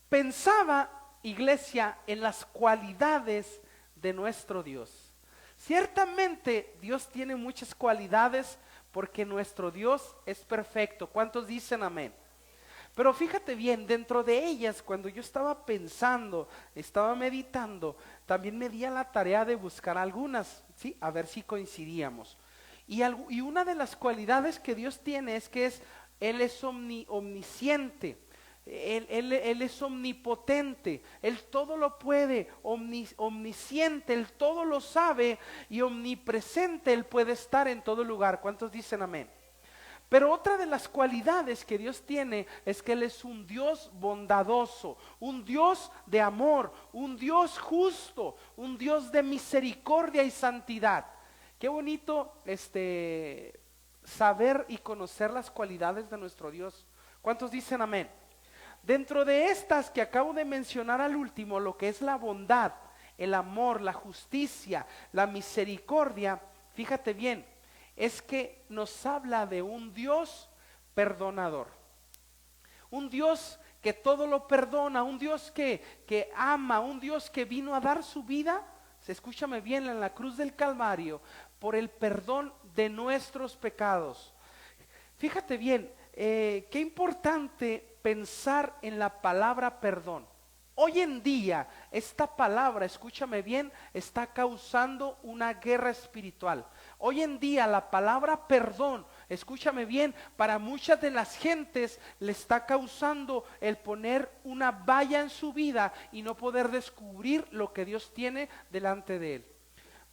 Pensaba, iglesia, en las cualidades de nuestro Dios. Ciertamente Dios tiene muchas cualidades porque nuestro Dios es perfecto. ¿Cuántos dicen amén? Pero fíjate bien, dentro de ellas, cuando yo estaba pensando, estaba meditando, también me di a la tarea de buscar algunas, ¿sí? A ver si coincidíamos. Y una de las cualidades que Dios tiene es que Él es omnisciente. Él es omnipotente, Él todo lo puede, omnisciente, Él todo lo sabe y omnipresente, Él puede estar en todo lugar. ¿Cuántos dicen amén? Pero otra de las cualidades que Dios tiene es que Él es un Dios bondadoso, un Dios de amor, un Dios justo, un Dios de misericordia y santidad. Qué bonito saber y conocer las cualidades de nuestro Dios. ¿Cuántos dicen amén? Dentro de estas que acabo de mencionar al último, lo que es la bondad, el amor, la justicia, la misericordia, fíjate bien, es que nos habla de un Dios perdonador. Un Dios que todo lo perdona, un Dios que ama, un Dios que vino a dar su vida, escúchame bien, en la cruz del Calvario, por el perdón de nuestros pecados. Fíjate bien, qué importante pensar en la palabra perdón. Hoy en día esta palabra, escúchame bien, está causando una guerra espiritual. Hoy en día la palabra perdón, escúchame bien, para muchas de las gentes le está causando el poner una valla en su vida y no poder descubrir lo que Dios tiene delante de él.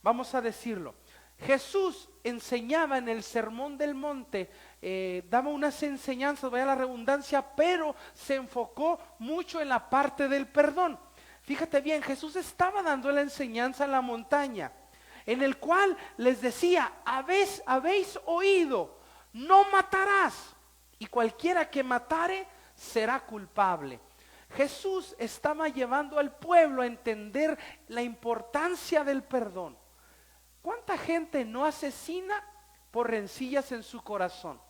Vamos a decirlo. Jesús enseñaba en el Sermón del Monte, daba unas enseñanzas, vaya la redundancia, pero se enfocó mucho en la parte del perdón. Fíjate bien, Jesús estaba dando la enseñanza en la montaña, en el cual les decía, habéis oído, no matarás, y cualquiera que matare será culpable. Jesús estaba llevando al pueblo a entender la importancia del perdón. ¿Cuánta gente no asesina por rencillas en su corazón?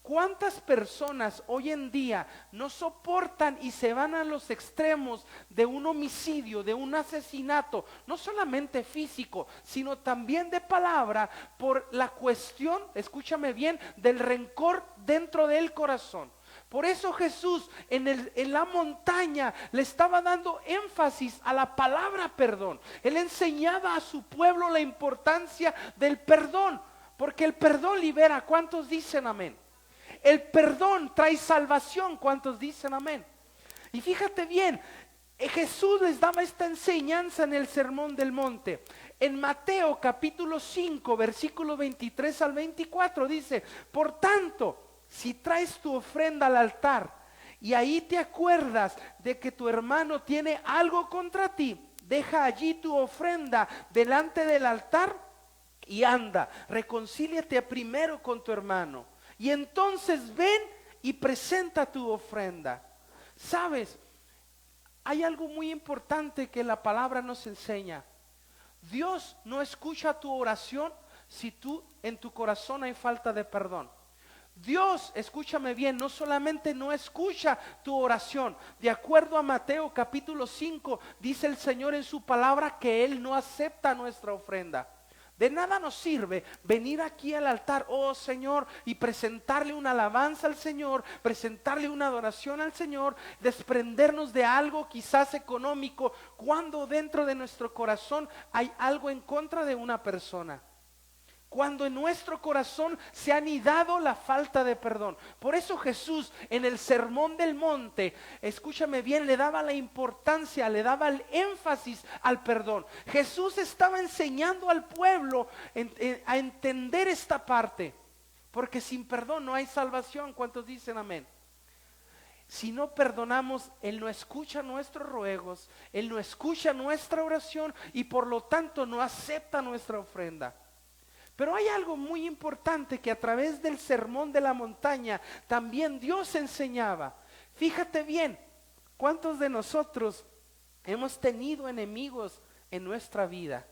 ¿Cuántas personas hoy en día no soportan y se van a los extremos de un homicidio, de un asesinato, no solamente físico, sino también de palabra, por la cuestión, escúchame bien, del rencor dentro del corazón? Por eso Jesús en la montaña le estaba dando énfasis a la palabra perdón. Él enseñaba a su pueblo la importancia del perdón, porque el perdón libera. ¿Cuántos dicen amén? El perdón trae salvación. ¿Cuántos dicen amén? Y fíjate bien, Jesús les daba esta enseñanza en el Sermón del Monte. En Mateo capítulo 5, versículo 23 al 24 dice, por tanto, si traes tu ofrenda al altar y ahí te acuerdas de que tu hermano tiene algo contra ti, deja allí tu ofrenda delante del altar y anda, reconcíliate primero con tu hermano y entonces ven y presenta tu ofrenda. ¿Sabes? Hay algo muy importante que la palabra nos enseña. Dios no escucha tu oración si en tu corazón hay falta de perdón. Dios, escúchame bien, no solamente no escucha tu oración. De acuerdo a Mateo capítulo 5, dice el Señor en su palabra que Él no acepta nuestra ofrenda. De nada nos sirve venir aquí al altar, oh Señor, y presentarle una alabanza al Señor, presentarle una adoración al Señor, desprendernos de algo quizás económico, cuando dentro de nuestro corazón hay algo en contra de una persona. Cuando en nuestro corazón se ha anidado la falta de perdón. Por eso Jesús en el Sermón del Monte, escúchame bien, le daba la importancia, le daba el énfasis al perdón. Jesús estaba enseñando al pueblo a entender esta parte. Porque sin perdón no hay salvación. ¿Cuántos dicen amén? Si no perdonamos, Él no escucha nuestros ruegos, Él no escucha nuestra oración y por lo tanto no acepta nuestra ofrenda. Pero hay algo muy importante que a través del Sermón de la Montaña también Dios enseñaba. Fíjate bien, ¿cuántos de nosotros hemos tenido enemigos en nuestra vida?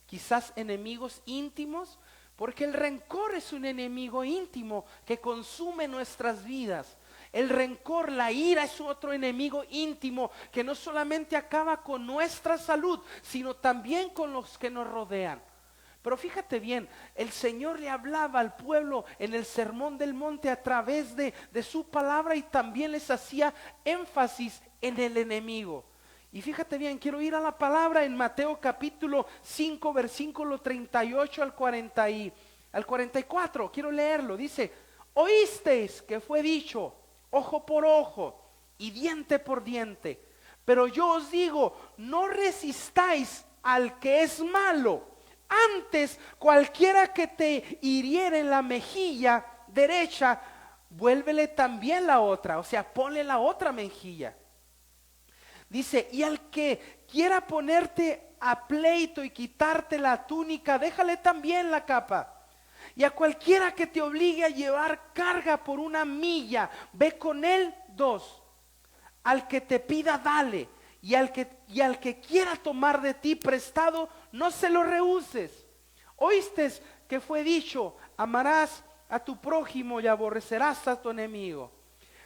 Quizás enemigos íntimos, porque el rencor es un enemigo íntimo que consume nuestras vidas. El rencor, la ira es otro enemigo íntimo que no solamente acaba con nuestra salud, sino también con los que nos rodean. Pero fíjate bien, el Señor le hablaba al pueblo en el Sermón del Monte a través de su palabra, y también les hacía énfasis en el enemigo. Y fíjate bien, quiero ir a la palabra en Mateo capítulo 5, versículo 38 al 44. Quiero leerlo. Dice: oísteis que fue dicho, ojo por ojo y diente por diente. Pero yo os digo, no resistáis al que es malo. Antes, cualquiera que te hiriere en la mejilla derecha, vuélvele también la otra. O sea, ponle la otra mejilla. Dice: y al que quiera ponerte a pleito y quitarte la túnica, déjale también la capa. Y a cualquiera que te obligue a llevar carga por 1 milla, ve con él 2. Al que te pida, dale. Y al que quiera tomar de ti prestado, no se lo rehuses. Oíste que fue dicho, amarás a tu prójimo y aborrecerás a tu enemigo.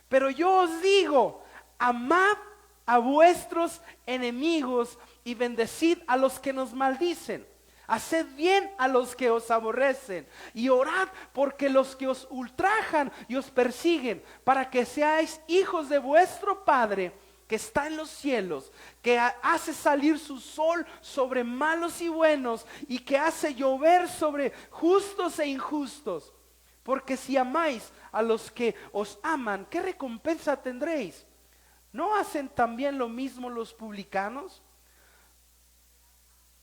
Pero yo os digo, amad a vuestros enemigos y bendecid a los que nos maldicen. Haced bien a los que os aborrecen y orad porque los que os ultrajan y os persiguen, para que seáis hijos de vuestro Padre que está en los cielos, que hace salir su sol sobre malos y buenos, y que hace llover sobre justos e injustos. Porque si amáis a los que os aman, ¿qué recompensa tendréis? ¿No hacen también lo mismo los publicanos?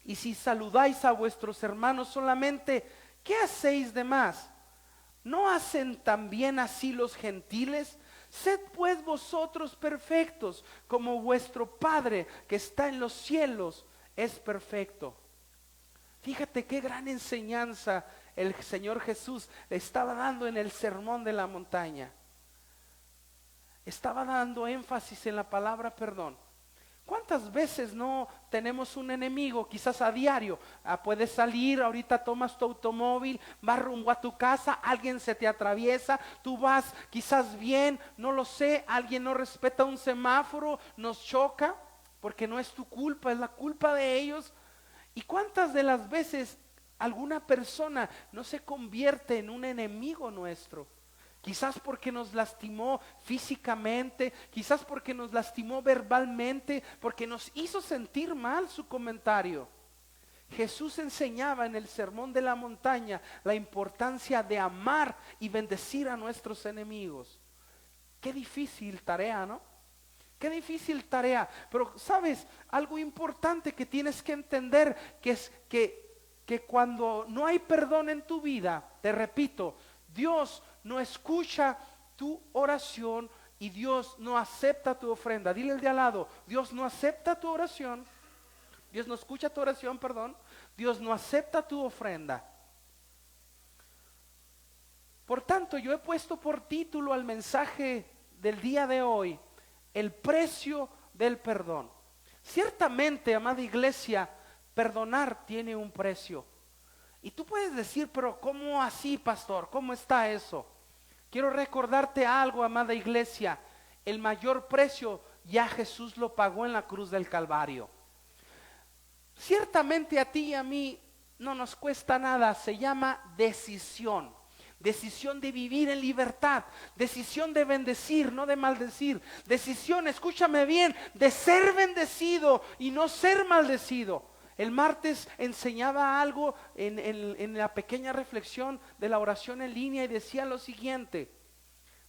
Y si saludáis a vuestros hermanos solamente, ¿qué hacéis de más? ¿No hacen también así los gentiles? Sed pues vosotros perfectos, como vuestro Padre que está en los cielos es perfecto. Fíjate qué gran enseñanza el Señor Jesús le estaba dando en el Sermón de la Montaña. Estaba dando énfasis en la palabra perdón. ¿Cuántas veces no tenemos un enemigo, quizás a diario? Puedes salir, ahorita tomas tu automóvil, vas rumbo a tu casa, alguien se te atraviesa, tú vas quizás bien, no lo sé, alguien no respeta un semáforo, nos choca, porque no es tu culpa, es la culpa de ellos. ¿Y cuántas de las veces alguna persona no se convierte en un enemigo nuestro? Quizás porque nos lastimó físicamente, quizás porque nos lastimó verbalmente, porque nos hizo sentir mal su comentario. Jesús enseñaba en el Sermón de la Montaña la importancia de amar y bendecir a nuestros enemigos. Qué difícil tarea, ¿no? Qué difícil tarea. Pero sabes, algo importante que tienes que entender, que es que cuando no hay perdón en tu vida, te repito, Dios no escucha tu oración y Dios no acepta tu ofrenda. Dile al de al lado: Dios no acepta tu oración. Dios no escucha tu oración, perdón. Dios no acepta tu ofrenda. Por tanto, yo he puesto por título al mensaje del día de hoy: el precio del perdón. Ciertamente, amada iglesia, perdonar tiene un precio. Y tú puedes decir: pero ¿cómo así, pastor? ¿Cómo está eso? Quiero recordarte algo, amada iglesia. El mayor precio ya Jesús lo pagó en la cruz del Calvario. Ciertamente a ti y a mí no nos cuesta nada. Se llama decisión. Decisión de vivir en libertad. Decisión de bendecir, no de maldecir. Decisión, escúchame bien, de ser bendecido y no ser maldecido. El martes enseñaba algo en la pequeña reflexión de la oración en línea y decía lo siguiente.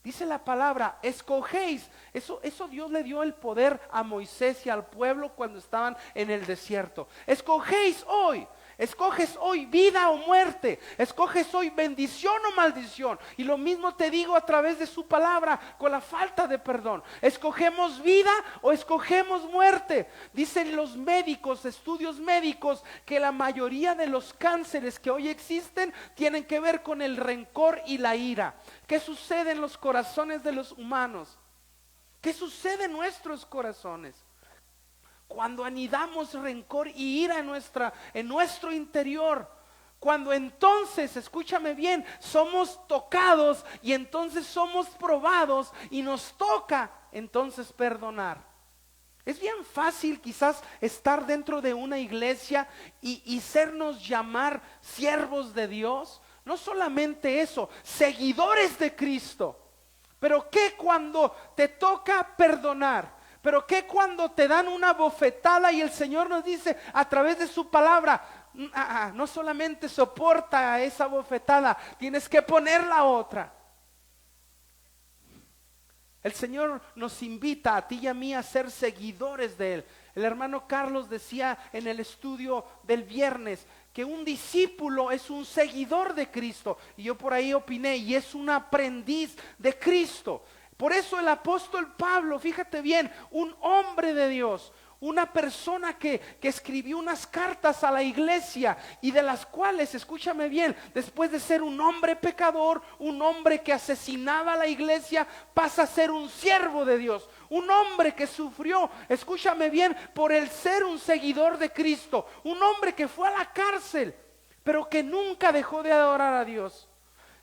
Dice la palabra: escogéis. Eso Dios le dio el poder a Moisés y al pueblo cuando estaban en el desierto. Escogéis hoy. Escoges hoy vida o muerte. Escoges hoy bendición o maldición. Y lo mismo te digo a través de su palabra con la falta de perdón. Escogemos vida o escogemos muerte. Dicen los médicos, estudios médicos, que la mayoría de los cánceres que hoy existen tienen que ver con el rencor y la ira. ¿Qué sucede en los corazones de los humanos? ¿Qué sucede en nuestros corazones? Cuando anidamos rencor y ira en nuestro interior, Cuando entonces, escúchame bien, somos tocados y entonces somos probados y nos toca entonces perdonar. Es bien fácil quizás estar dentro de una iglesia y sernos llamar siervos de Dios. No solamente eso, seguidores de Cristo. Pero ¿qué cuando te toca perdonar? Pero ¿qué cuando te dan una bofetada y el Señor nos dice a través de su palabra, no solamente soporta esa bofetada, tienes que poner la otra? El Señor nos invita a ti y a mí a ser seguidores de Él. El hermano Carlos decía en el estudio del viernes que un discípulo es un seguidor de Cristo. Y yo por ahí opiné, y es un aprendiz de Cristo. Por eso el apóstol Pablo, fíjate bien, un hombre de Dios, una persona que escribió unas cartas a la iglesia y de las cuales, escúchame bien, después de ser un hombre pecador, un hombre que asesinaba a la iglesia, pasa a ser un siervo de Dios, un hombre que sufrió, escúchame bien, por el ser un seguidor de Cristo, un hombre que fue a la cárcel, pero que nunca dejó de adorar a Dios.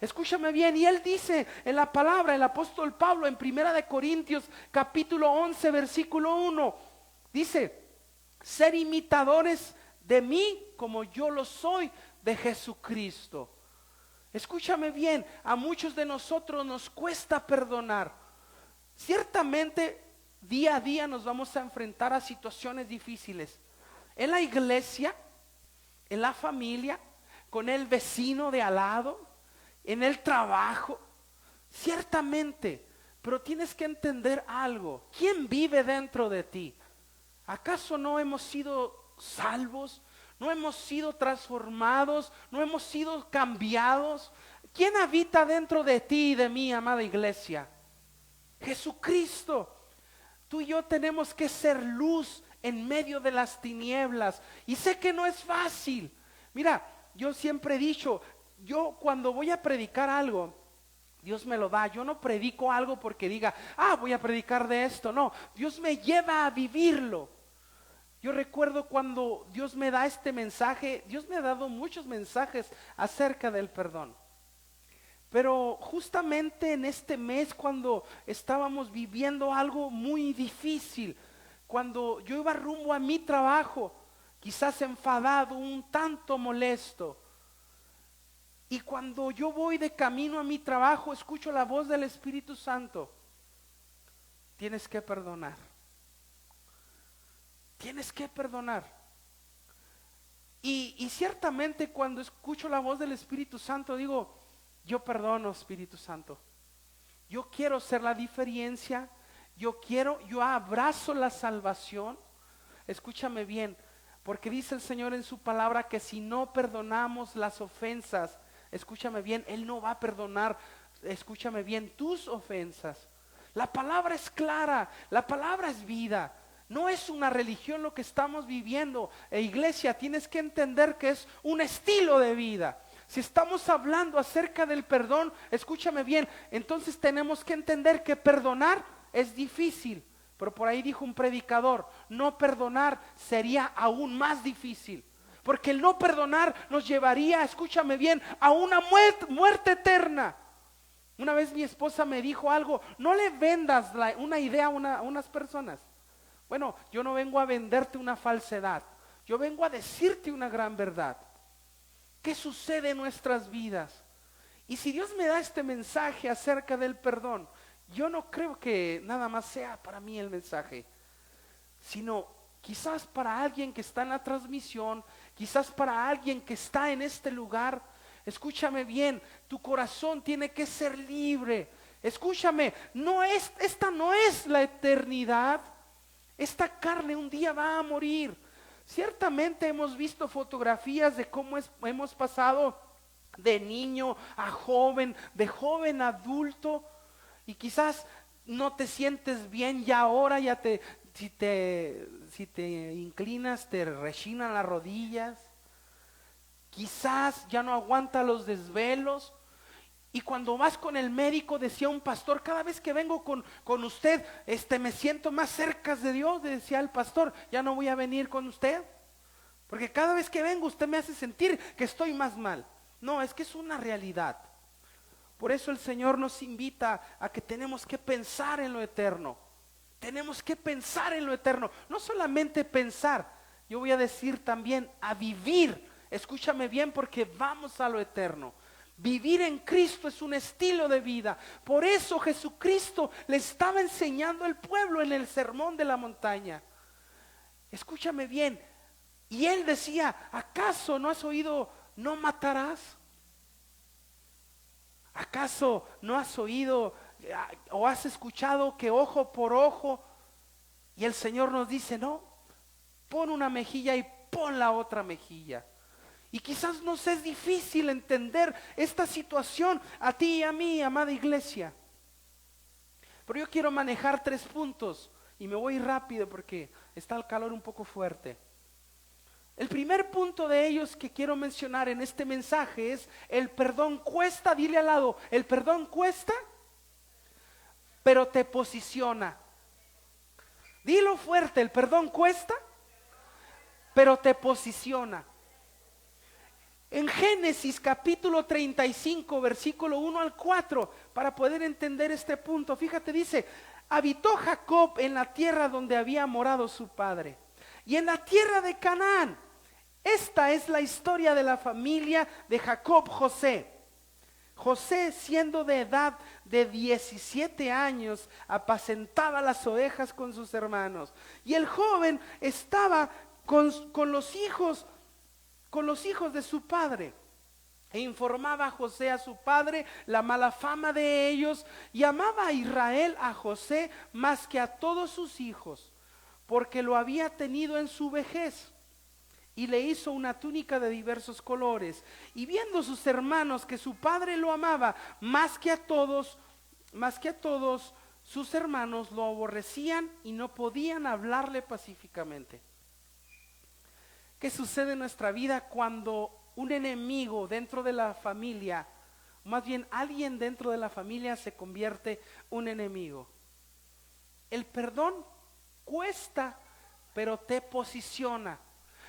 Escúchame bien, y él dice en la palabra, el apóstol Pablo en 1 Corintios capítulo 11 versículo 1, dice, ser imitadores de mí como yo lo soy de Jesucristo. Escúchame bien, a muchos de nosotros nos cuesta perdonar. Ciertamente día a día nos vamos a enfrentar a situaciones difíciles. En la iglesia, en la familia, con el vecino de al lado, en el trabajo, ciertamente. Pero tienes que entender algo. ¿Quién vive dentro de ti? ¿Acaso no hemos sido salvos? ¿No hemos sido transformados? ¿No hemos sido cambiados? ¿Quién habita dentro de ti y de mí, amada iglesia? Jesucristo. Tú y yo tenemos que ser luz en medio de las tinieblas. Y sé que no es fácil. Mira, yo siempre he dicho, yo cuando voy a predicar algo, Dios me lo da. Yo no predico algo porque diga, voy a predicar de esto. No, Dios me lleva a vivirlo. Yo recuerdo cuando Dios me da este mensaje, Dios me ha dado muchos mensajes acerca del perdón. Pero justamente en este mes, cuando estábamos viviendo algo muy difícil, cuando yo iba rumbo a mi trabajo, quizás enfadado, un tanto molesto, y cuando yo voy de camino a mi trabajo, escucho la voz del Espíritu Santo: tienes que perdonar. Tienes que perdonar. Y ciertamente cuando escucho la voz del Espíritu Santo, digo, yo perdono, Espíritu Santo. Yo quiero ser la diferencia. Yo abrazo la salvación. Escúchame bien, porque dice el Señor en su palabra que si no perdonamos las ofensas, escúchame bien, Él no va a perdonar, escúchame bien, tus ofensas. La palabra es clara, la palabra es vida. No es una religión lo que estamos viviendo. Iglesia, tienes que entender que es un estilo de vida. Si estamos hablando acerca del perdón, escúchame bien, entonces tenemos que entender que perdonar es difícil. Pero por ahí dijo un predicador, no perdonar sería aún más difícil. Porque el no perdonar nos llevaría, escúchame bien, a una muerte eterna. Una vez mi esposa me dijo algo: no le vendas una idea a unas personas. Bueno, yo no vengo a venderte una falsedad, yo vengo a decirte una gran verdad. ¿Qué sucede en nuestras vidas? Y si Dios me da este mensaje acerca del perdón, yo no creo que nada más sea para mí el mensaje, sino quizás para alguien que está en la transmisión, quizás para alguien que está en este lugar. Escúchame bien, tu corazón tiene que ser libre. Escúchame, esta no es la eternidad. Esta carne un día va a morir. Ciertamente hemos visto fotografías de cómo hemos pasado de niño a joven, de joven a adulto, y quizás no te sientes bien ya ahora, si te inclinas te rechinan las rodillas, quizás ya no aguanta los desvelos. Y cuando vas con el médico, decía un pastor, cada vez que vengo con usted, me siento más cerca de Dios, decía el pastor, ya no voy a venir con usted. porque cada vez que vengo usted me hace sentir que estoy más mal. No, es que es una realidad. Por eso el Señor nos invita a que tenemos que pensar en lo eterno. Tenemos que pensar en lo eterno. No solamente pensar, yo voy a decir también a vivir. Escúchame bien, porque vamos a lo eterno. Vivir en Cristo es un estilo de vida. Por eso Jesucristo le estaba enseñando al pueblo en el sermón de la montaña. Escúchame bien. Y él decía, ¿acaso no has oído, no matarás? ¿Acaso no has oído o has escuchado que ojo por ojo? Y el Señor nos dice, no, pon una mejilla y pon la otra mejilla. Y quizás nos es difícil entender esta situación a ti y a mí, amada iglesia. Pero yo quiero manejar 3 puntos y me voy rápido porque está el calor un poco fuerte. El primer punto de ellos que quiero mencionar en este mensaje es: el perdón cuesta. Dile al lado, el perdón cuesta, pero te posiciona. Dilo fuerte, el perdón cuesta, pero te posiciona. En Génesis capítulo 35, versículo 1 al 4, para poder entender este punto, fíjate, dice: habitó Jacob en la tierra donde había morado su padre, y en la tierra de Canaán. Esta es la historia de la familia de Jacob, José. José, siendo de edad de 17 años, apacentaba las ovejas con sus hermanos. Y el joven estaba con los hijos de su padre. E informaba a José a su padre la mala fama de ellos. Y amaba a Israel a José más que a todos sus hijos, porque lo había tenido en su vejez. Y le hizo una túnica de diversos colores. Y viendo sus hermanos que su padre lo amaba más que a todos, sus hermanos lo aborrecían y no podían hablarle pacíficamente. ¿Qué sucede en nuestra vida cuando un enemigo dentro de la familia, más bien alguien dentro de la familia, se convierte un enemigo? El perdón cuesta, pero te posiciona.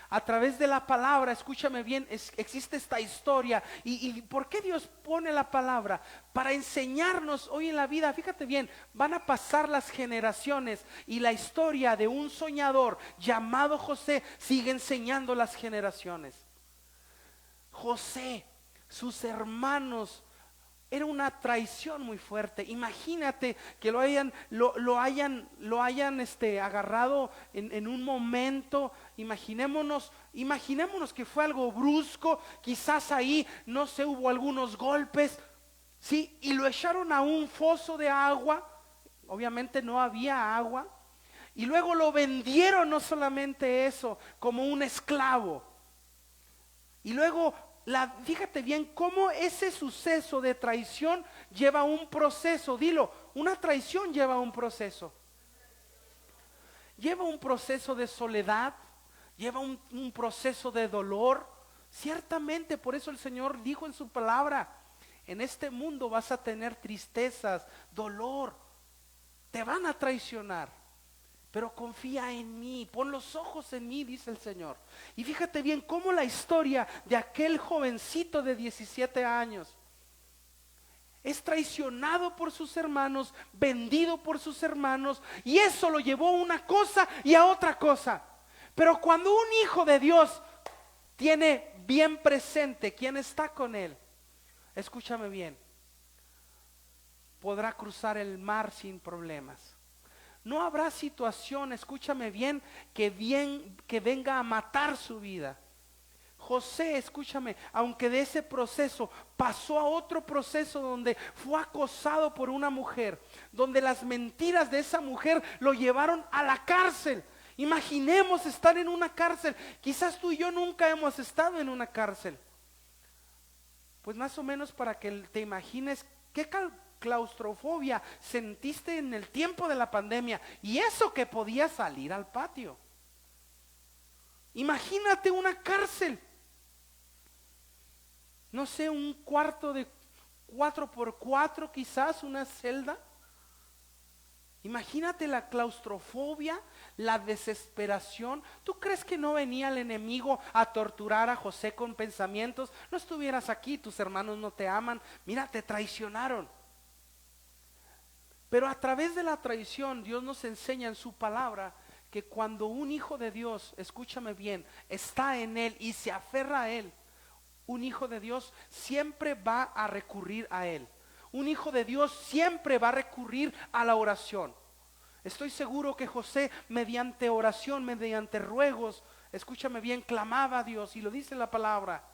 A través de la palabra, escúchame bien, existe esta historia. ¿Y por qué Dios pone la palabra? Para enseñarnos hoy en la vida. Fíjate bien, van a pasar las generaciones y la historia de un soñador llamado José sigue enseñando las generaciones. José, sus hermanos, era una traición muy fuerte. Imagínate que lo hayan agarrado en un momento. Imaginémonos que fue algo brusco. Quizás ahí, no sé, hubo algunos golpes, ¿sí? Y lo echaron a un foso de agua. Obviamente no había agua. Y luego lo vendieron, no solamente eso, como un esclavo. Y luego fíjate bien cómo ese suceso de traición lleva un proceso. Dilo, una traición lleva un proceso. Lleva un proceso de soledad, lleva un proceso de dolor. Ciertamente, por eso el Señor dijo en su palabra: en este mundo vas a tener tristezas, dolor, te van a traicionar. Pero confía en mí, pon los ojos en mí, dice el Señor. Y fíjate bien cómo la historia de aquel jovencito de 17 años es traicionado por sus hermanos, vendido por sus hermanos, y eso lo llevó a una cosa y a otra cosa. Pero cuando un hijo de Dios tiene bien presente quién está con él, escúchame bien, podrá cruzar el mar sin problemas. No habrá situación, escúchame bien, que venga a matar su vida. José, escúchame, aunque de ese proceso pasó a otro proceso donde fue acosado por una mujer, donde las mentiras de esa mujer lo llevaron a la cárcel. Imaginemos estar en una cárcel. Quizás tú y yo nunca hemos estado en una cárcel. Pues más o menos para que te imagines qué claustrofobia sentiste en el tiempo de la pandemia, y eso que podías salir al patio. Imagínate una cárcel, no sé, un cuarto de 4x4, quizás una celda, Imagínate la claustrofobia, la desesperación. ¿Tú crees que no venía el enemigo a torturar a José con pensamientos? No estuvieras aquí, tus hermanos no te aman, mira, te traicionaron. Pero a través de la traición, Dios nos enseña en su palabra que cuando un hijo de Dios, escúchame bien, está en él y se aferra a él, un hijo de Dios siempre va a recurrir a él. Un hijo de Dios siempre va a recurrir a la oración. Estoy seguro que José, mediante oración, mediante ruegos, escúchame bien, clamaba a Dios, y lo dice la palabra.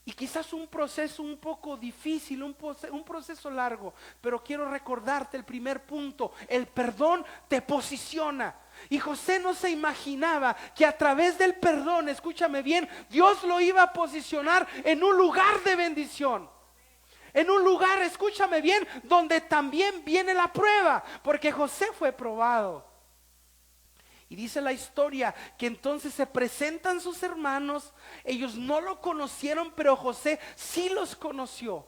Y quizás un proceso un poco difícil, un proceso largo, pero quiero recordarte el primer punto: el perdón te posiciona. Y José no se imaginaba que a través del perdón, escúchame bien, Dios lo iba a posicionar en un lugar de bendición. En un lugar, escúchame bien, donde también viene la prueba, porque José fue probado. Y dice la historia que entonces se presentan sus hermanos. Ellos no lo conocieron, pero José sí los conoció.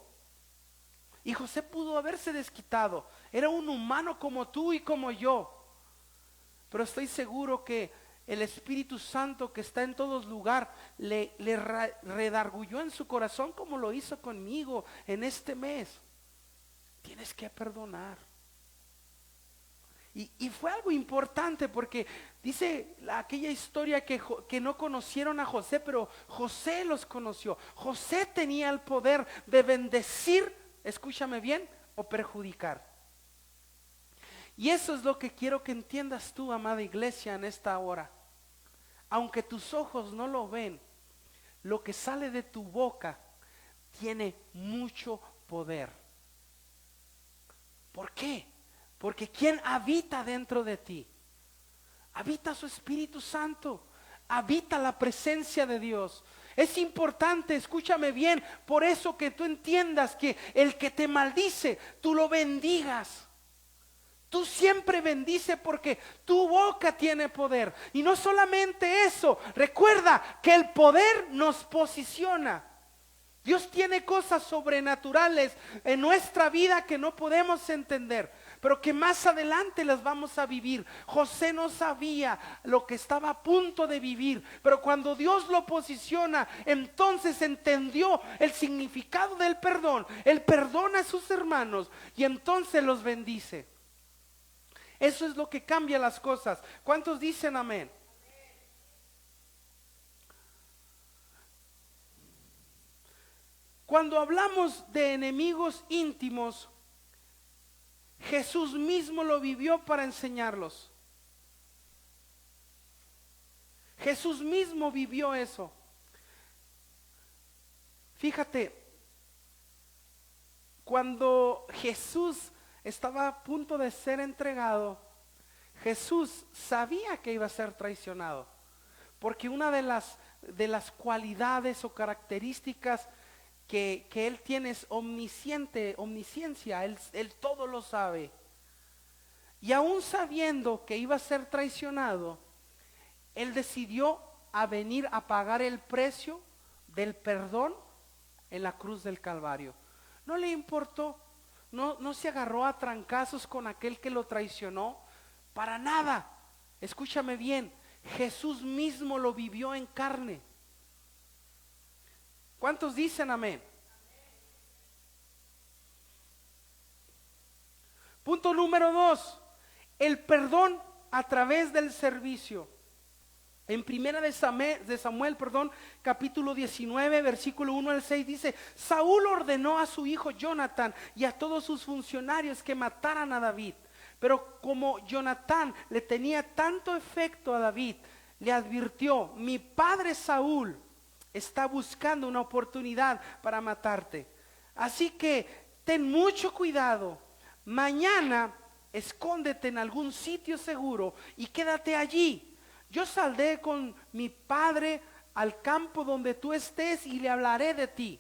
Y José pudo haberse desquitado. Era un humano como tú y como yo. Pero estoy seguro que el Espíritu Santo, que está en todos lugares, le redarguyó en su corazón, como lo hizo conmigo en este mes. Tienes que perdonar. Y fue algo importante, porque dice aquella historia que no conocieron a José, pero José los conoció. José tenía el poder de bendecir, escúchame bien, o perjudicar. Y eso es lo que quiero que entiendas tú, amada iglesia, en esta hora. Aunque tus ojos no lo ven, lo que sale de tu boca tiene mucho poder. ¿Por qué? Porque ¿quién habita dentro de ti? Habita su Espíritu Santo, habita la presencia de Dios. Es importante, escúchame bien, por eso que tú entiendas que el que te maldice, tú lo bendigas. Tú siempre bendice, porque tu boca tiene poder. Y no solamente eso, recuerda que el poder nos posiciona. Dios tiene cosas sobrenaturales en nuestra vida que no podemos entender, pero que más adelante las vamos a vivir. José no sabía lo que estaba a punto de vivir, pero cuando Dios lo posiciona, entonces entendió el significado del perdón. Él perdona a sus hermanos y entonces los bendice. Eso es lo que cambia las cosas. ¿Cuántos dicen amén? Cuando hablamos de enemigos íntimos, Jesús mismo lo vivió para enseñarlos. Jesús mismo vivió eso. Fíjate, cuando Jesús estaba a punto de ser entregado, Jesús sabía que iba a ser traicionado, porque una de las cualidades o características que Él tiene es omnisciencia. Él todo lo sabe. Y aún sabiendo que iba a ser traicionado, Él decidió a venir a pagar el precio del perdón en la cruz del Calvario. No le importó, no se agarró a trancazos con aquel que lo traicionó, para nada. Escúchame bien, Jesús mismo lo vivió en carne. ¿Cuántos dicen amén? Punto número 2, el perdón a través del servicio. En primera de Samuel, capítulo 19, versículo 1 al 6 dice: Saúl ordenó a su hijo Jonatán y a todos sus funcionarios que mataran a David. Pero como Jonatán le tenía tanto efecto a David, le advirtió: mi padre Saúl está buscando una oportunidad para matarte. Así que ten mucho cuidado. Mañana escóndete en algún sitio seguro y quédate allí. Yo saldré con mi padre al campo donde tú estés y le hablaré de ti.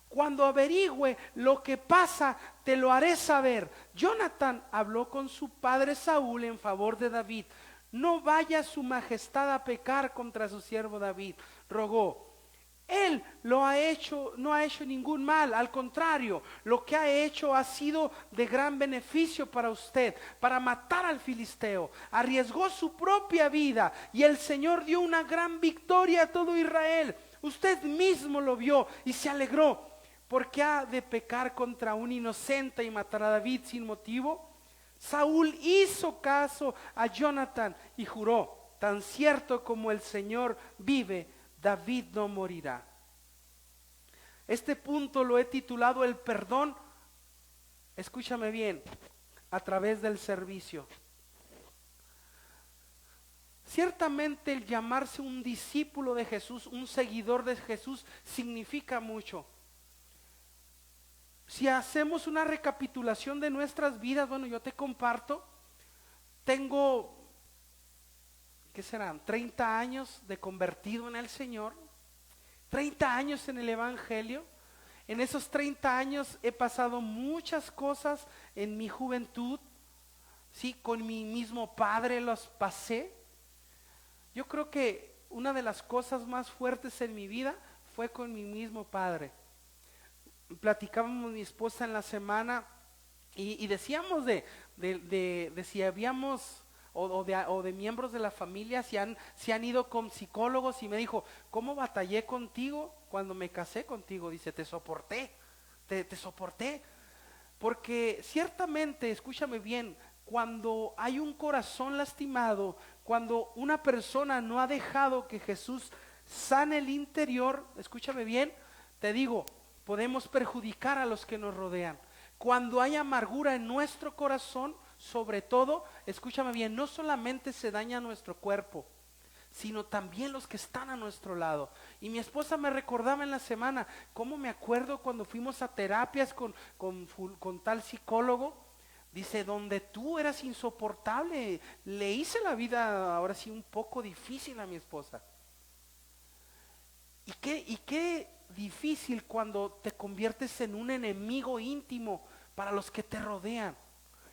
Cuando averigüe lo que pasa, te lo haré saber. Jonatán habló con su padre Saúl en favor de David. No vaya su majestad a pecar contra su siervo David, rogó. Él lo ha hecho, no ha hecho ningún mal, al contrario, lo que ha hecho ha sido de gran beneficio para usted, para matar al filisteo. Arriesgó su propia vida y el Señor dio una gran victoria a todo Israel. Usted mismo lo vio y se alegró. ¿Por qué ha de pecar contra un inocente y matar a David sin motivo? Saúl hizo caso a Jonathan y juró: tan cierto como el Señor vive, David no morirá. Este punto lo he titulado el perdón, escúchame bien, a través del servicio. Ciertamente el llamarse un discípulo de Jesús, un seguidor de Jesús, significa mucho. Si hacemos una recapitulación de nuestras vidas, bueno, yo te comparto, tengo, ¿qué serán? 30 años de convertido en el Señor, 30 años en el Evangelio. En esos 30 años he pasado muchas cosas en mi juventud, sí, con mi mismo padre los pasé. Yo creo que una de las cosas más fuertes en mi vida fue con mi mismo padre. Platicábamos mi esposa en la semana y decíamos de si habíamos o de miembros de la familia si han ido con psicólogos, y me dijo: ¿cómo batallé contigo cuando me casé contigo? Dice: te soporté, te soporté, porque ciertamente, escúchame bien, cuando hay un corazón lastimado, cuando una persona no ha dejado que Jesús sane el interior, escúchame bien, te digo, podemos perjudicar a los que nos rodean. Cuando hay amargura en nuestro corazón, sobre todo, escúchame bien, no solamente se daña nuestro cuerpo, sino también los que están a nuestro lado. Y mi esposa me recordaba en la semana, cómo me acuerdo cuando fuimos a terapias con tal psicólogo. Dice: donde tú eras insoportable, le hice la vida ahora sí un poco difícil a mi esposa. ¿Y qué difícil cuando te conviertes en un enemigo íntimo para los que te rodean?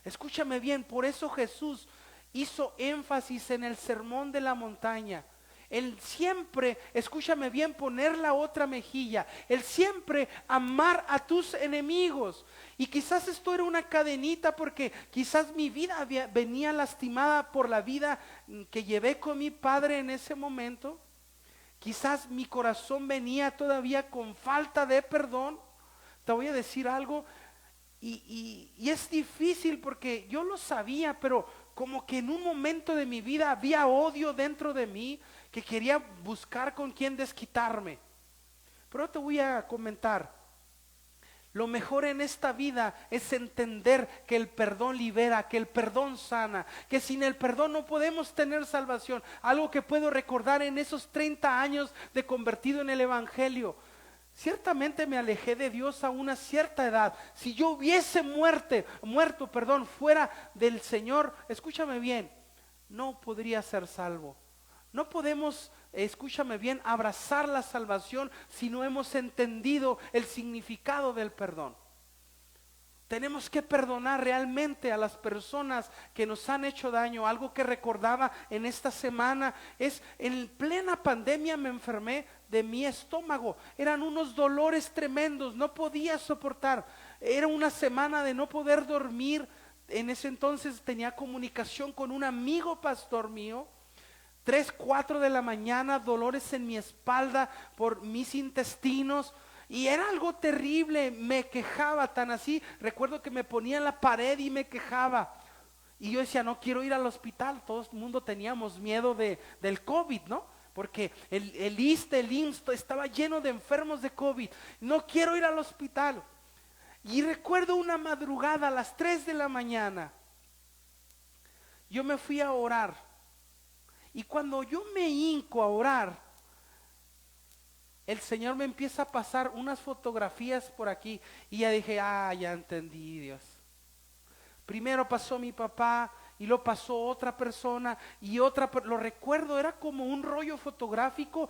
Escúchame bien, por eso Jesús hizo énfasis en el sermón de la montaña. Él siempre, escúchame bien, poner la otra mejilla. Él siempre amar a tus enemigos. Y quizás esto era una cadenita, porque quizás mi vida venía lastimada por la vida que llevé con mi padre en ese momento. Quizás mi corazón venía todavía con falta de perdón. Te voy a decir algo, y es difícil porque yo lo sabía, pero como que en un momento de mi vida había odio dentro de mí que quería buscar con quién desquitarme. Pero te voy a comentar, lo mejor en esta vida es entender que el perdón libera, que el perdón sana, que sin el perdón no podemos tener salvación. Algo que puedo recordar en esos 30 años de convertido en el Evangelio. Ciertamente me alejé de Dios a una cierta edad. Si yo hubiese muerto, fuera del Señor, escúchame bien, no podría ser salvo. No podemos, escúchame bien, abrazar la salvación si no hemos entendido el significado del perdón. Tenemos que perdonar realmente a las personas que nos han hecho daño. Algo que recordaba en esta semana es: en plena pandemia me enfermé de mi estómago. Eran unos dolores tremendos, no podía soportar. Era una semana de no poder dormir. En ese entonces tenía comunicación con un amigo pastor mío. 3, 4 de la mañana, dolores en mi espalda por mis intestinos. Y era algo terrible, me quejaba tan así. Recuerdo que me ponía en la pared y me quejaba. Y yo decía: no quiero ir al hospital. Todo el mundo teníamos miedo del COVID, ¿no? Porque el ISSSTE, el IMSS estaba lleno de enfermos de COVID. No quiero ir al hospital. Y recuerdo una madrugada a las 3 de la mañana. Yo me fui a orar. Y cuando yo me hinco a orar, el Señor me empieza a pasar unas fotografías por aquí. Y ya dije: ya entendí, Dios. Primero pasó mi papá, y lo pasó otra persona, y otra. Lo recuerdo, era como un rollo fotográfico,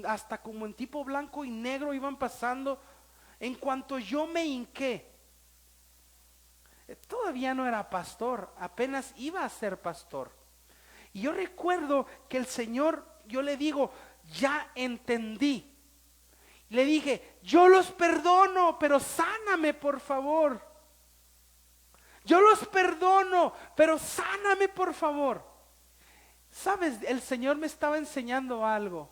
hasta como en tipo blanco y negro iban pasando. En cuanto yo me hinqué, todavía no era pastor, apenas iba a ser pastor. Y yo recuerdo que el Señor, yo le digo: ya entendí. Le dije, yo los perdono, pero sáname por favor. Yo los perdono, pero sáname por favor. ¿Sabes? El Señor me estaba enseñando algo.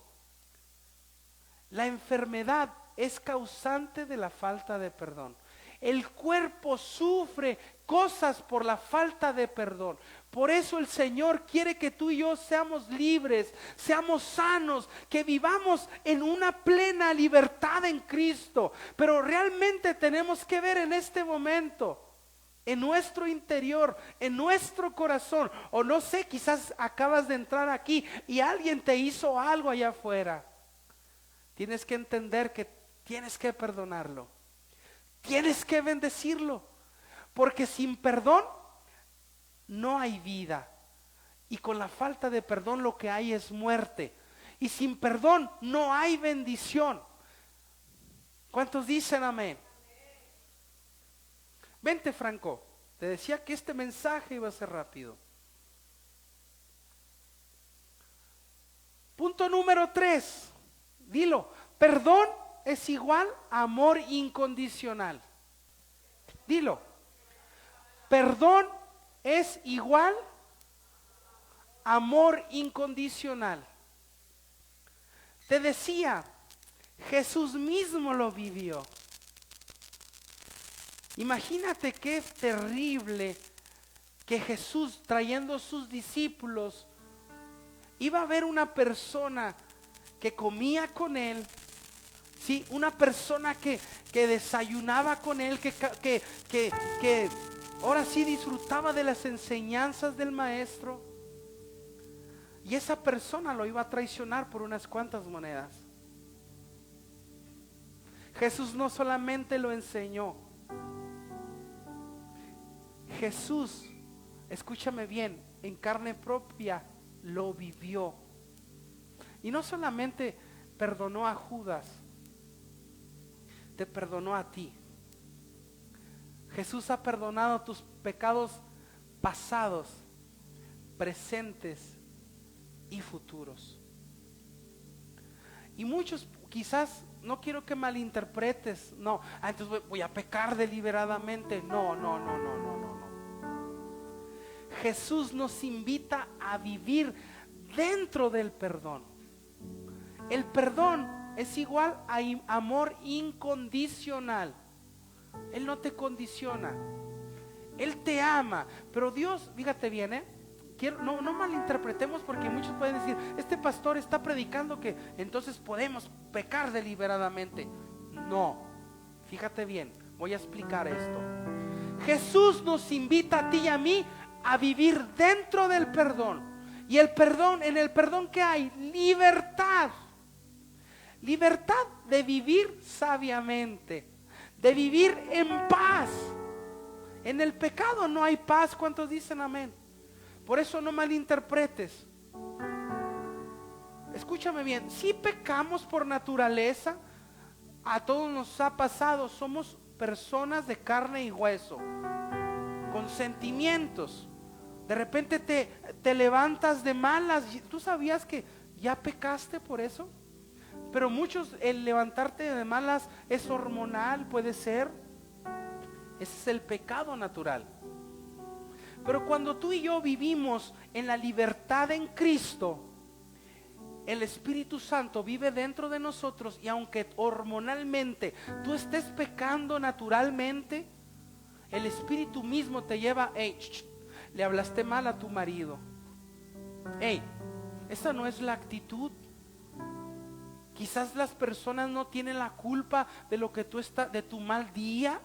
La enfermedad es causante de la falta de perdón. El cuerpo sufre cosas por la falta de perdón. Por eso el Señor quiere que tú y yo seamos libres, seamos sanos, que vivamos en una plena libertad en Cristo. Pero realmente tenemos que ver en este momento, en nuestro interior, en nuestro corazón, o no sé, quizás acabas de entrar aquí y alguien te hizo algo allá afuera. Tienes que entender que tienes que perdonarlo. Tienes que bendecirlo, porque sin perdón no hay vida, y con la falta de perdón lo que hay es muerte, y sin perdón no hay bendición. ¿Cuántos dicen amén? Vente, Franco, te decía que este mensaje iba a ser rápido. Punto número 3, dilo: perdón es igual a amor incondicional. Dilo: perdón es igual a amor incondicional. Te decía, Jesús mismo lo vivió. Imagínate qué es terrible que Jesús, trayendo sus discípulos, iba a ver una persona que comía con él. Sí, una persona que desayunaba con él, que ahora sí disfrutaba de las enseñanzas del maestro. Y esa persona lo iba a traicionar por unas cuantas monedas. Jesús no solamente lo enseñó. Jesús, escúchame bien, en carne propia lo vivió. Y no solamente perdonó a Judas, te perdonó a ti. Jesús ha perdonado tus pecados pasados, presentes y futuros. Y muchos quizás, no quiero que malinterpretes, no, entonces voy a pecar deliberadamente. No. Jesús nos invita a vivir dentro del perdón. El perdón es igual a amor incondicional. Él no te condiciona, Él te ama. Pero Dios, fíjate bien, no malinterpretemos, porque muchos pueden decir, este pastor está predicando que entonces podemos pecar deliberadamente. No, fíjate bien, voy a explicar esto. Jesús nos invita a ti y a mí a vivir dentro del perdón. Y el perdón, en el perdón ¿qué hay? Libertad. Libertad de vivir sabiamente, de vivir en paz. En el pecado no hay paz. ¿Cuántos dicen amén? Por eso no malinterpretes. Escúchame bien, si pecamos por naturaleza, a todos nos ha pasado. Somos personas de carne y hueso, con sentimientos. De repente te levantas de malas. ¿Tú sabías que ya pecaste por eso? Pero muchos, el levantarte de malas es hormonal, puede ser. Ese es el pecado natural. Pero cuando tú y yo vivimos en la libertad en Cristo, el Espíritu Santo vive dentro de nosotros, y aunque hormonalmente tú estés pecando naturalmente, el Espíritu mismo te lleva, le hablaste mal a tu marido. Esa no es la actitud. Quizás las personas no tienen la culpa de lo que tú estás, de tu mal día.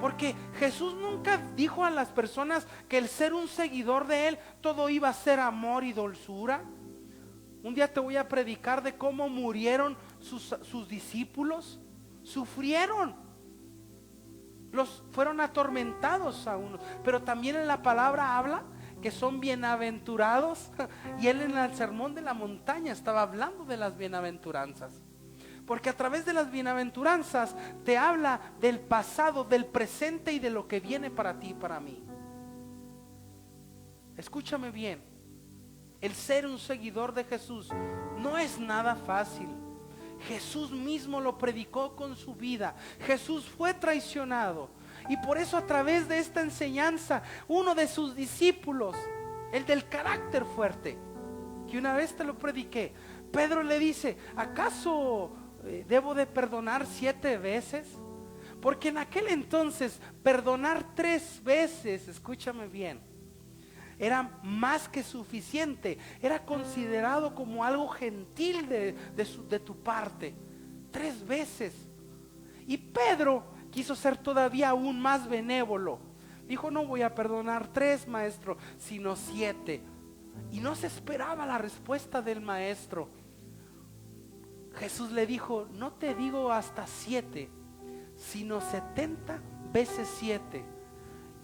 Porque Jesús nunca dijo a las personas que el ser un seguidor de Él todo iba a ser amor y dulzura. Un día te voy a predicar de cómo murieron sus discípulos. Sufrieron. Fueron atormentados a unos. Pero también en la palabra habla que son bienaventurados. Y Él en el sermón de la montaña estaba hablando de las bienaventuranzas. Porque a través de las bienaventuranzas te habla del pasado, del presente y de lo que viene para ti y para mí. Escúchame bien. El ser un seguidor de Jesús no es nada fácil. Jesús mismo lo predicó con su vida. Jesús fue traicionado. Y por eso, a través de esta enseñanza, uno de sus discípulos, el del carácter fuerte, que una vez te lo prediqué, Pedro le dice: ¿acaso debo de perdonar 7 veces? Porque en aquel entonces perdonar 3 veces, escúchame bien, era más que suficiente. Era considerado como algo gentil de tu parte. 3 veces. Y Pedro quiso ser todavía aún más benévolo. Dijo: no voy a perdonar 3, maestro, sino 7. Y no se esperaba la respuesta del maestro. Jesús le dijo: no te digo hasta 7, sino 70 veces 7.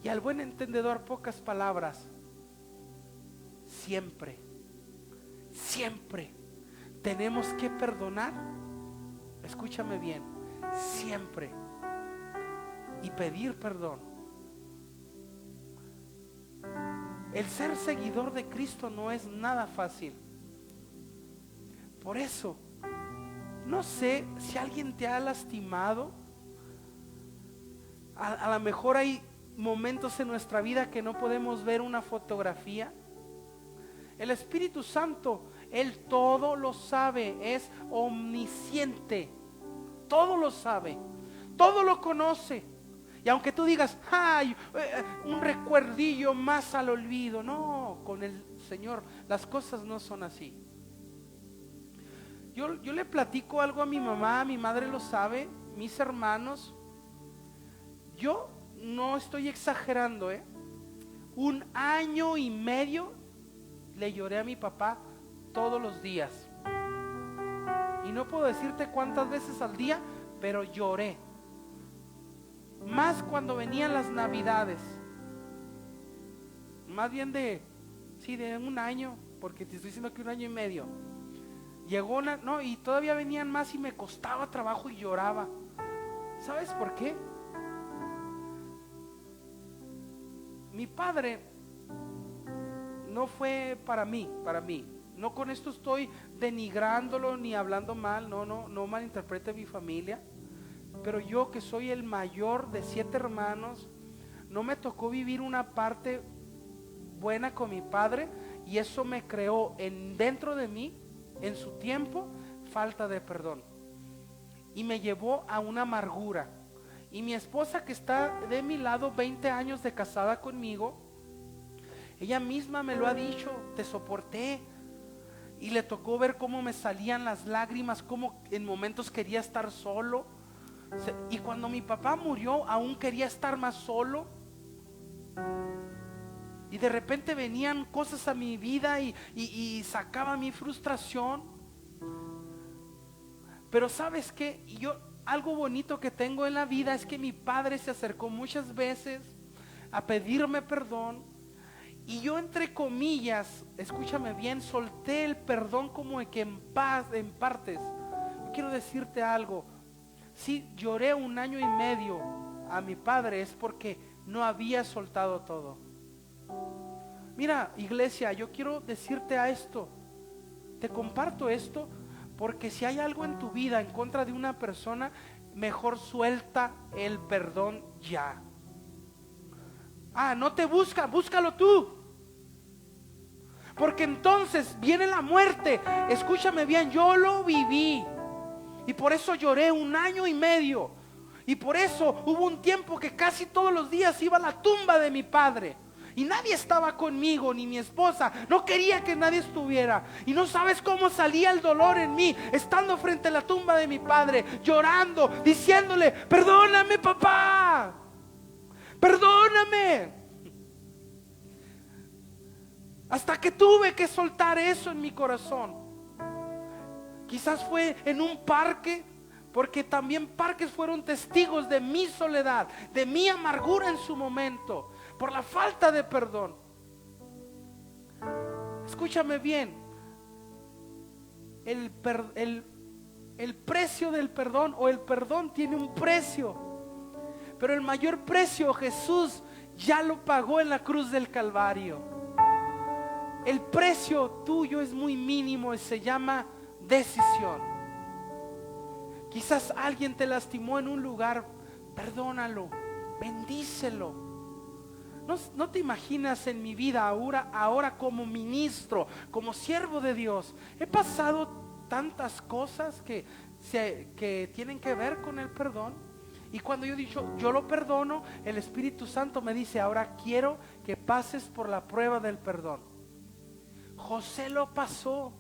Y al buen entendedor, pocas palabras: siempre, siempre tenemos que perdonar. Escúchame bien, siempre. Y pedir perdón. El ser seguidor de Cristo no es nada fácil. Por eso, no sé si alguien te ha lastimado. A lo mejor hay momentos en nuestra vida que no podemos ver una fotografía. El Espíritu Santo, Él todo lo sabe, es omnisciente. Todo lo sabe, todo lo conoce. Y aunque tú digas: ay, un recuerdillo más al olvido. No, con el Señor las cosas no son así. Yo le platico algo a mi mamá, mi madre lo sabe, mis hermanos. Yo no estoy exagerando, 1 año y medio le lloré a mi papá todos los días. Y no puedo decirte cuántas veces al día, pero lloré. Más cuando venían las navidades. Más bien de 1 año, porque te estoy diciendo que 1 año y medio. Llegó y todavía venían más y me costaba trabajo y lloraba. ¿Sabes por qué? Mi padre no fue para mí. No, con esto estoy denigrándolo ni hablando mal. No malinterprete mi familia. Pero yo, que soy el mayor de 7 hermanos, no me tocó vivir una parte buena con mi padre. Y eso me creó dentro de mí, en su tiempo, falta de perdón. Y me llevó a una amargura. Y mi esposa, que está de mi lado, 20 años de casada conmigo, ella misma me lo ha dicho: te soporté. Y le tocó ver cómo me salían las lágrimas, cómo en momentos quería estar solo. Y cuando mi papá murió, aún quería estar más solo. Y de repente venían cosas a mi vida y sacaba mi frustración. Pero ¿sabes qué? Algo bonito que tengo en la vida es que mi padre se acercó muchas veces a pedirme perdón. Y yo, entre comillas, escúchame bien, solté el perdón como que en partes. Yo quiero decirte algo. Si lloré 1 año y medio a mi padre, es porque no había soltado todo. Mira, iglesia, yo quiero decirte esto. Te comparto esto porque si hay algo en tu vida en contra de una persona, mejor suelta el perdón ya. No te busca, búscalo tú. Porque entonces viene la muerte. Escúchame bien, yo lo viví. Y por eso lloré 1 año y medio. Y por eso hubo un tiempo que casi todos los días iba a la tumba de mi padre. Y nadie estaba conmigo, ni mi esposa. No quería que nadie estuviera. Y no sabes cómo salía el dolor en mí, estando frente a la tumba de mi padre, llorando, diciéndole: perdóname, papá, perdóname. Hasta que tuve que soltar eso en mi corazón. Quizás fue en un parque, porque también parques fueron testigos de mi soledad, de mi amargura en su momento, por la falta de perdón. Escúchame bien, el precio del perdón, o el perdón, tiene un precio, pero el mayor precio Jesús ya lo pagó en la cruz del Calvario. El precio tuyo es muy mínimo y se llama decisión. Quizás alguien te lastimó en un lugar, perdónalo, bendícelo. No te imaginas en mi vida ahora como ministro, como siervo de Dios. He pasado tantas cosas que tienen que ver con el perdón. Y cuando yo he dicho, yo lo perdono, el Espíritu Santo me dice, ahora quiero que pases por la prueba del perdón. José lo pasó.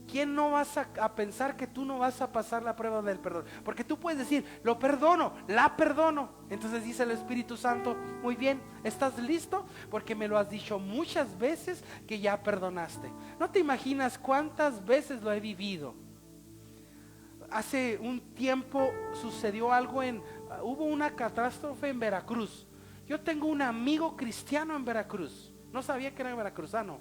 ¿Quién no vas a pensar que tú no vas a pasar la prueba del perdón? Porque tú puedes decir, lo perdono, la perdono. Entonces dice el Espíritu Santo, muy bien, ¿estás listo? Porque me lo has dicho muchas veces que ya perdonaste. No te imaginas cuántas veces lo he vivido. Hace un tiempo sucedió algo hubo una catástrofe en Veracruz. Yo tengo un amigo cristiano en Veracruz. No sabía que era veracruzano.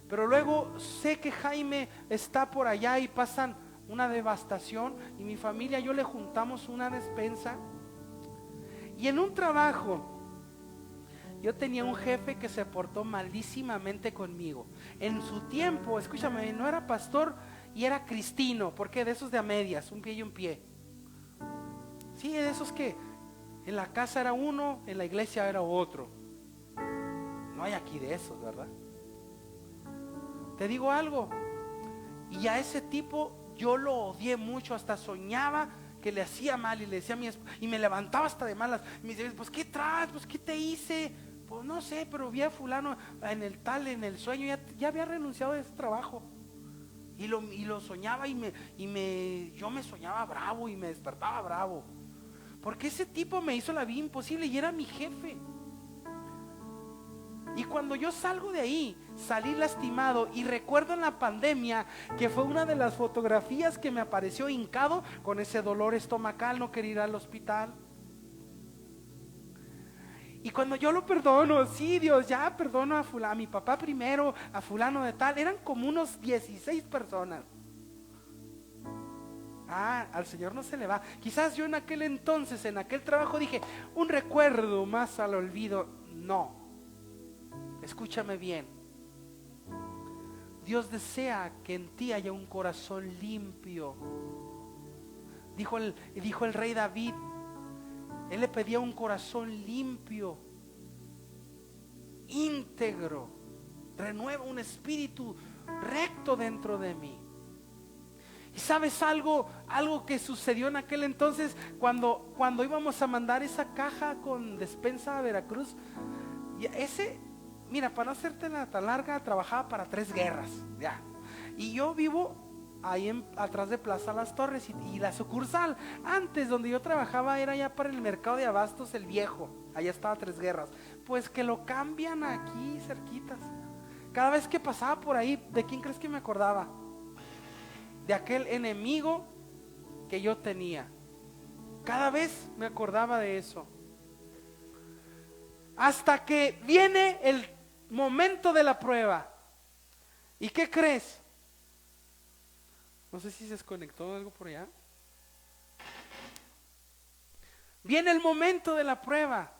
Pero luego sé que Jaime está por allá y pasan una devastación. Y mi familia, yo le juntamos una despensa. Y en un trabajo, yo tenía un jefe que se portó malísimamente conmigo. En su tiempo, escúchame, no era pastor y era cristino. Porque de esos de a medias, un pie y un pie. Sí, de esos que en la casa era uno, en la iglesia era otro. No hay aquí de esos, ¿verdad? Te digo algo, y a ese tipo yo lo odié mucho, hasta soñaba que le hacía mal y le decía a mi esposa, y me levantaba hasta de malas, y me decía, pues ¿qué traes? Pues ¿qué te hice? Pues no sé, pero vi a fulano en el sueño, ya había renunciado de ese trabajo, y lo soñaba yo me soñaba bravo y me despertaba bravo, porque ese tipo me hizo la vida imposible y era mi jefe. Y cuando yo salgo de ahí, salí lastimado. Y recuerdo en la pandemia que fue una de las fotografías que me apareció hincado con ese dolor estomacal, no quería ir al hospital. Y cuando yo lo perdono, sí, Dios, ya perdono a mi papá primero, a fulano de tal. Eran como unos 16 personas. Al Señor no se le va. Quizás yo en aquel entonces, en aquel trabajo dije, un recuerdo más al olvido. No. Escúchame bien. Dios desea que en ti haya un corazón limpio. Dijo el rey David, él le pedía un corazón limpio, íntegro. Renueva un espíritu recto dentro de mí. Y sabes algo que sucedió en aquel entonces cuando íbamos a mandar esa caja con despensa a Veracruz. Mira, para no hacerte la tan larga, trabajaba para 3 guerras, ya. Y yo vivo ahí atrás de Plaza Las Torres y la sucursal, antes donde yo trabajaba era ya para el mercado de abastos el viejo, allá estaba 3 guerras. Pues que lo cambian aquí cerquitas. Cada vez que pasaba por ahí, ¿de quién crees que me acordaba? De aquel enemigo que yo tenía. Cada vez me acordaba de eso. Hasta que viene el momento de la prueba. ¿Y qué crees? No sé si se desconectó algo por allá. Viene el momento de la prueba.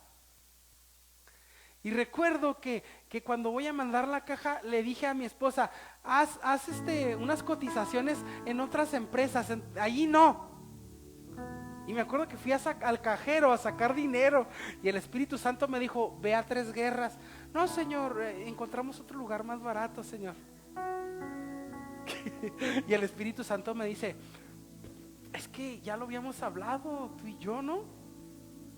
Y recuerdo que cuando voy a mandar la caja, le dije a mi esposa, haz unas cotizaciones en otras empresas, allí no. Y me acuerdo que fui al cajero a sacar dinero y el Espíritu Santo me dijo, ve a 3 guerras. No, Señor, encontramos otro lugar más barato, Señor. Y el Espíritu Santo me dice, es que ya lo habíamos hablado tú y yo, ¿no?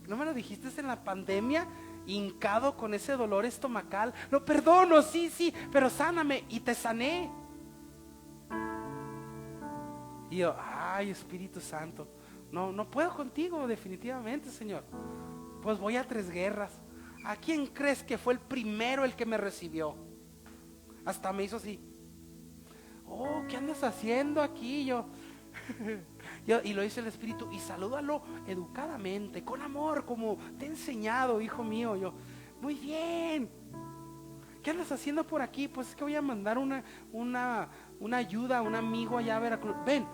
¿No me lo dijiste en la pandemia? Hincado con ese dolor estomacal. Lo perdono, sí, pero sáname. Y te sané. Y yo, ay, Espíritu Santo, no puedo contigo definitivamente, Señor. Pues voy a 3 guerras. ¿A quién crees que fue el primero el que me recibió? Hasta me hizo así. Oh, ¿qué andas haciendo aquí? Y lo dice el Espíritu, y salúdalo educadamente, con amor, como te he enseñado, hijo mío. Yo, muy bien. ¿Qué andas haciendo por aquí? Pues es que voy a mandar una ayuda a un amigo allá a Veracruz. Ven.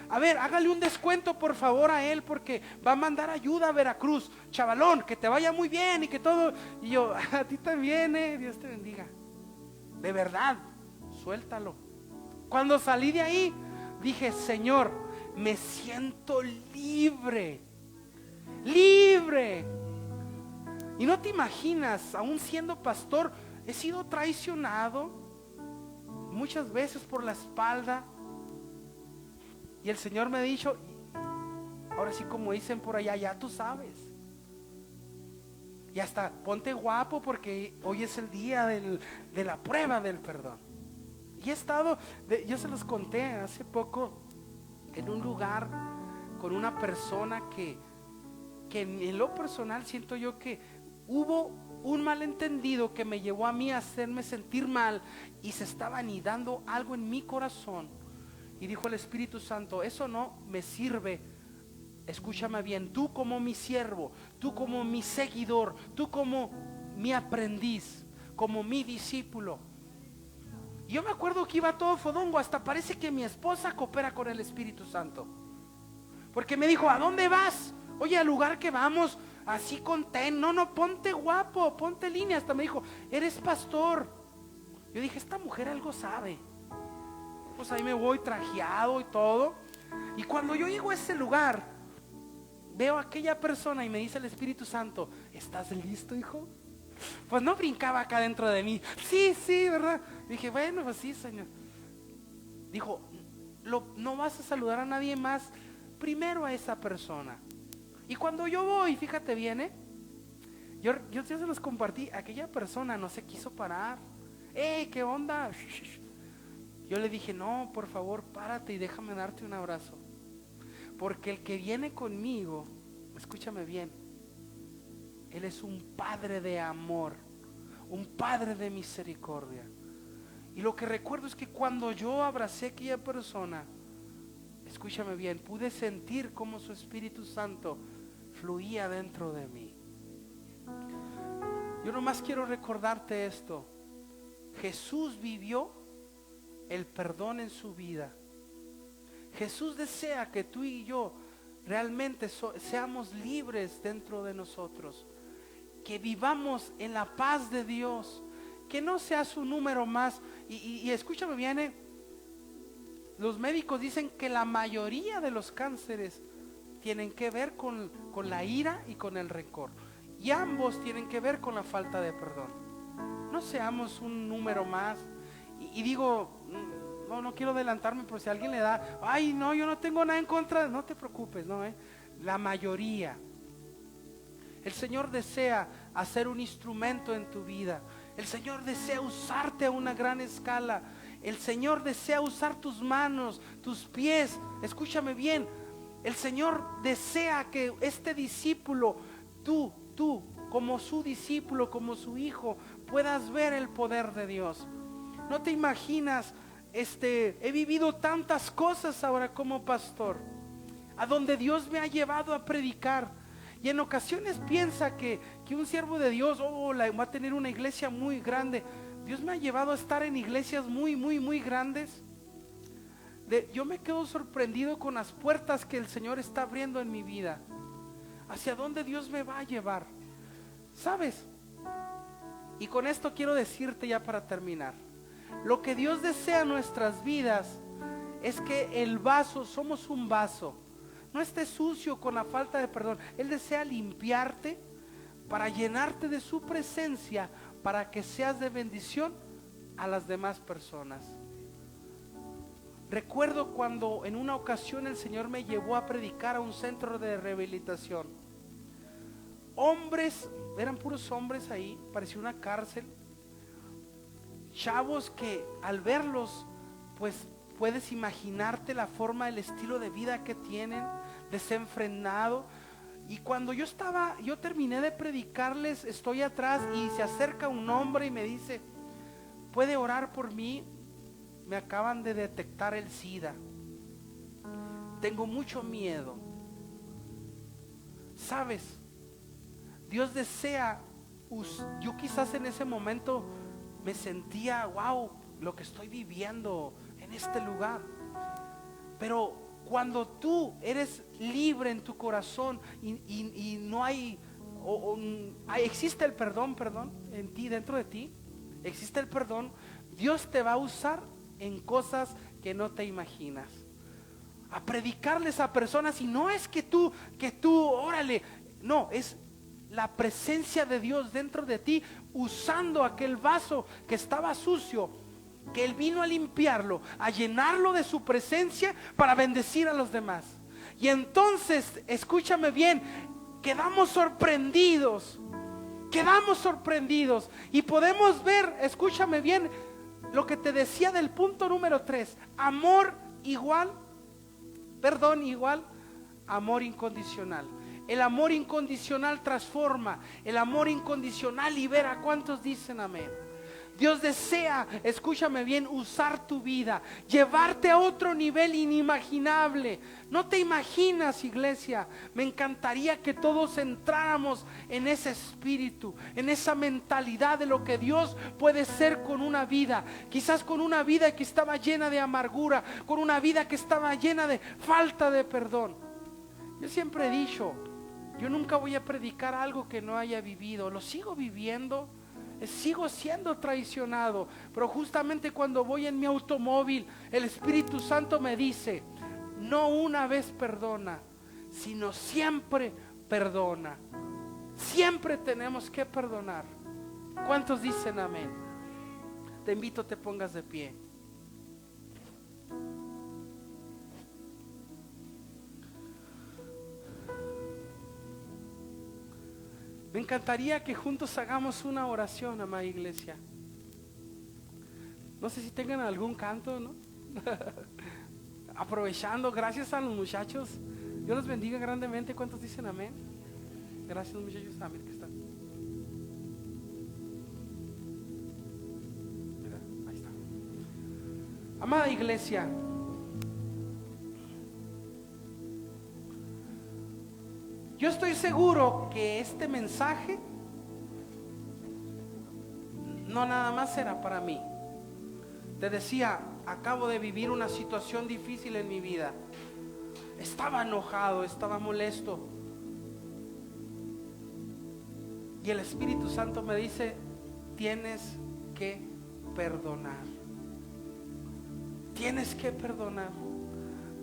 A ver, hágale un descuento por favor a él, porque va a mandar ayuda a Veracruz. Chavalón, que te vaya muy bien y que todo. Y yo, a ti también, Dios te bendiga. De verdad, suéltalo. Cuando salí de ahí, dije, Señor, me siento libre, libre. Y no te imaginas, aún siendo pastor, he sido traicionado muchas veces por la espalda. Y el Señor me ha dicho, ahora sí, como dicen por allá, ya tú sabes. Y hasta ponte guapo porque hoy es el día de la prueba del perdón. Y he estado, yo se los conté hace poco, en un lugar con una persona que en lo personal siento yo que hubo un malentendido que me llevó a mí a hacerme sentir mal, y se estaba anidando algo en mi corazón. Y dijo el Espíritu Santo, eso no me sirve. Escúchame bien, tú como mi siervo, tú como mi seguidor, tú como mi aprendiz, como mi discípulo. Y yo me acuerdo que iba todo fodongo, hasta parece que mi esposa coopera con el Espíritu Santo, porque me dijo, ¿a dónde vas? Oye, al lugar que vamos, así contén, no, ponte guapo, ponte línea. Hasta me dijo, eres pastor. Yo dije, esta mujer algo sabe. Pues ahí me voy trajeado y todo. Y cuando yo llego a ese lugar, veo a aquella persona y me dice el Espíritu Santo, ¿estás listo, hijo? Pues no brincaba acá dentro de mí. Sí, ¿verdad? Dije, bueno, pues sí, Señor. Dijo, no vas a saludar a nadie más, primero a esa persona. Y cuando yo voy, fíjate bien, yo se los compartí, aquella persona no se quiso parar. ¿Qué onda? Yo le dije, no, por favor, párate y déjame darte un abrazo. Porque el que viene conmigo, escúchame bien, Él es un Padre de amor, un Padre de misericordia. Y lo que recuerdo es que cuando yo abracé a aquella persona, escúchame bien, pude sentir cómo su Espíritu Santo fluía dentro de mí. Yo nomás quiero recordarte esto. Jesús vivió el perdón en su vida. Jesús desea que tú y yo realmente seamos libres dentro de nosotros, que vivamos en la paz de Dios, que no seas un número más. Y escúchame bien, los médicos dicen que la mayoría de los cánceres tienen que ver con la ira y con el rencor, y ambos tienen que ver con la falta de perdón. No seamos un número más. Y digo, no quiero adelantarme, pero si a alguien le da, ay no, yo no tengo nada en contra, no te preocupes, la mayoría. El Señor desea hacer un instrumento en tu vida. El Señor desea usarte a una gran escala. El Señor desea usar tus manos, tus pies. Escúchame bien, el Señor desea que este discípulo, tú como su discípulo, como su hijo, puedas ver el poder de Dios. No te imaginas, he vivido tantas cosas ahora como pastor, a donde Dios me ha llevado a predicar. Y en ocasiones piensa que un siervo de Dios va a tener una iglesia muy grande. Dios me ha llevado a estar en iglesias muy, muy, muy grandes. Yo me quedo sorprendido con las puertas que el Señor está abriendo en mi vida. Hacia dónde Dios me va a llevar, ¿sabes? Y con esto quiero decirte ya para terminar, lo que Dios desea en nuestras vidas es que el vaso, somos un vaso, no esté sucio con la falta de perdón. Él desea limpiarte para llenarte de su presencia, para que seas de bendición a las demás personas. Recuerdo cuando en una ocasión el Señor me llevó a predicar a un centro de rehabilitación. Hombres, eran puros hombres ahí, parecía una cárcel. Chavos que al verlos, pues puedes imaginarte la forma, el estilo de vida que tienen, desenfrenado. Y cuando yo terminé de predicarles, estoy atrás y se acerca un hombre y me dice, ¿puede orar por mí? Me acaban de detectar el SIDA. Tengo mucho miedo. ¿Sabes? Dios desea, yo quizás en ese momento me sentía, wow, lo que estoy viviendo en este lugar. Pero cuando tú eres libre en tu corazón y no hay, existe el perdón en ti, dentro de ti, existe el perdón, Dios te va a usar en cosas que no te imaginas. a predicarles a personas. Y no es que tú, órale, no, es la presencia de Dios dentro de ti, usando aquel vaso que estaba sucio, que Él vino a limpiarlo, a llenarlo de su presencia para bendecir a los demás. Y entonces, escúchame bien, quedamos sorprendidos y podemos ver, escúchame bien, lo que te decía del punto número 3, amor igual, perdón igual, amor incondicional. El amor incondicional transforma, el amor incondicional libera. ¿Cuántos dicen amén? Dios desea, escúchame bien, usar tu vida, llevarte a otro nivel inimaginable. No te imaginas, iglesia, me encantaría que todos entráramos en ese espíritu, en esa mentalidad de lo que Dios puede ser con una vida. Quizás con una vida que estaba llena de amargura, con una vida que estaba llena de falta de perdón. Yo siempre he dicho, yo nunca voy a predicar algo que no haya vivido. Lo sigo viviendo, sigo siendo traicionado, pero justamente cuando voy en mi automóvil, el Espíritu Santo me dice, no una vez perdona, sino siempre perdona. Siempre tenemos que perdonar. ¿Cuántos dicen amén? Te invito a que te pongas de pie. Me encantaría que juntos hagamos una oración, amada iglesia. No sé si tengan algún canto, ¿no? Aprovechando, gracias a los muchachos. Dios los bendiga grandemente. ¿Cuántos dicen amén? Gracias, muchachos. Amén, que están. Mira, ahí está. Amada iglesia, yo estoy seguro que este mensaje no nada más era para mí. Te decía, acabo de vivir una situación difícil en mi vida. Estaba enojado, estaba molesto. Y el Espíritu Santo me dice, tienes que perdonar. Tienes que perdonar.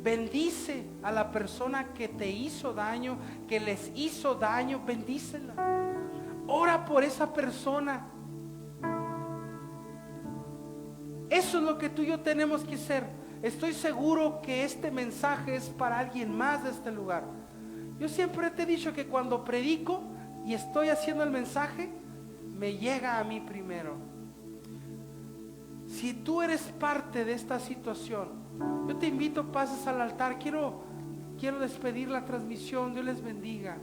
Bendice a la persona que te hizo daño, que les hizo daño, bendícela. Ora por esa persona. Eso es lo que tú y yo tenemos que hacer. Estoy seguro que este mensaje es para alguien más de este lugar. Yo siempre te he dicho que cuando predico y estoy haciendo el mensaje, me llega a mí primero. Si tú eres parte de esta situación, yo te invito, pases al altar. Quiero despedir la transmisión. Dios les bendiga.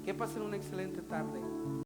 Que pasen una excelente tarde.